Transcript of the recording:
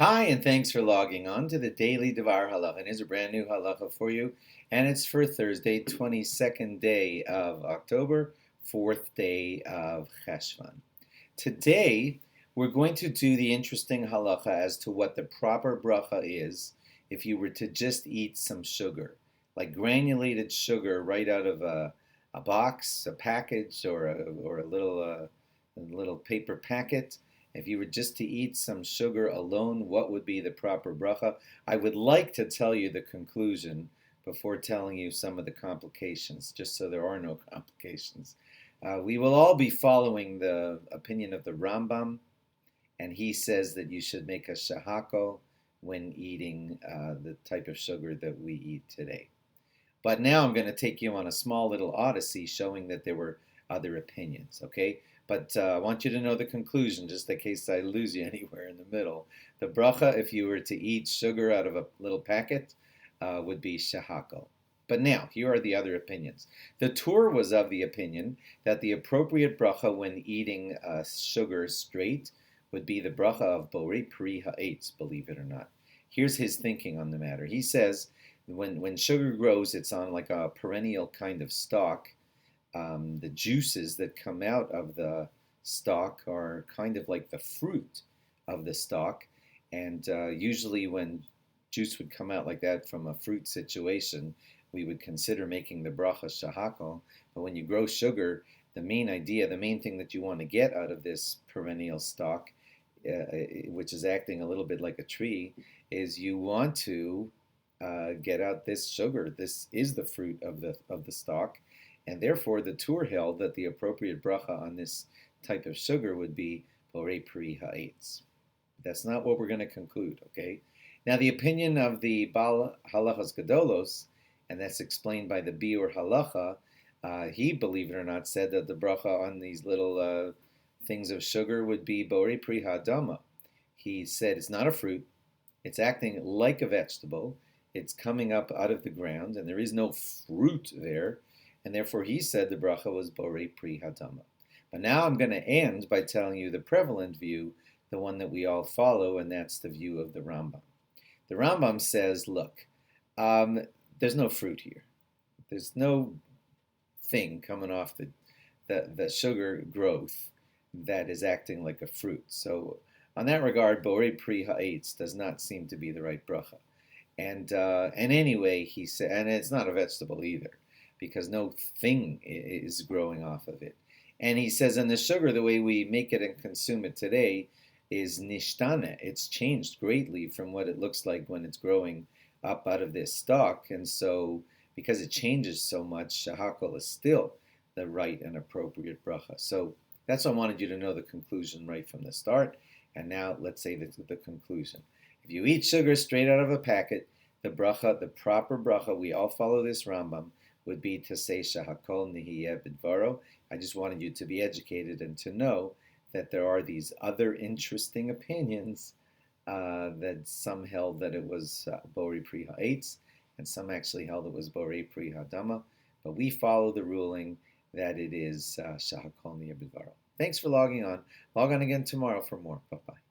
Hi, and thanks for logging on to the Daily DVAR Halacha. And here's a brand new halacha for you, and it's for Thursday, 22nd day of October, 4th day of Cheshvan. Today, we're going to do the interesting halacha as to what the proper bracha is if you were to just eat some sugar, like granulated sugar right out of a box, a package, or a little paper packet. If you were just to eat some sugar alone, what would be the proper bracha? I would like to tell you the conclusion before telling you some of the complications, just so there are no complications. We will all be following the opinion of the Rambam, and he says that you should make a shahako when eating the type of sugar that we eat today. But now I'm going to take you on a small little odyssey showing that there were other opinions, okay? But I want you to know the conclusion, just in case I lose you anywhere in the middle. The bracha, if you were to eat sugar out of a little packet, would be shahako. But now, here are the other opinions. The Tur was of the opinion that the appropriate bracha when eating sugar straight would be the bracha of borei pri ha'etz, believe it or not. Here's his thinking on the matter. He says when sugar grows, it's on like a perennial kind of stalk. The juices that come out of the stalk are kind of like the fruit of the stalk. And usually when juice would come out like that from a fruit situation, we would consider making the bracha shahako. But when you grow sugar, the main idea, the main thing that you want to get out of this perennial stalk, which is acting a little bit like a tree, is you want to get out this sugar. This is the fruit of the stalk. And therefore, the Tur held that the appropriate bracha on this type of sugar would be borei pri ha'etz. That's not what we're going to conclude, okay? Now, the opinion of the Bal Halachas Gedolos, and that's explained by the Biur Halacha, he, believe it or not, said that the bracha on these little things of sugar would be borei pri ha'adama. He said it's not a fruit, it's acting like a vegetable, it's coming up out of the ground, and there is no fruit there. And therefore he said the bracha was borei pri ha'adama. But now I'm going to end by telling you the prevalent view, the one that we all follow, and that's the view of the Rambam. The Rambam says, look, there's no fruit here. There's no thing coming off the sugar growth that is acting like a fruit. So on that regard, borei pri ha'etz does not seem to be the right bracha. And anyway, he said, and it's not a vegetable either, because no thing is growing off of it. And he says, and the sugar, the way we make it and consume it today, is nishtana. It's changed greatly from what it looks like when it's growing up out of this stalk. And so, because it changes so much, shahakol is still the right and appropriate bracha. So that's why I wanted you to know the conclusion right from the start. And now let's say the conclusion. If you eat sugar straight out of a packet, the bracha, the proper bracha, we all follow this Rambam, would be to say shahakol nihiyeh bidvaro. I just wanted you to be educated and to know that there are these other interesting opinions that some held that it was borei pri ha'etz, and some actually held it was borei pri ha'adama. But we follow the ruling that it is shahakol nihiyeh bidvaro. Thanks for logging on. Log on again tomorrow for more. Bye-bye.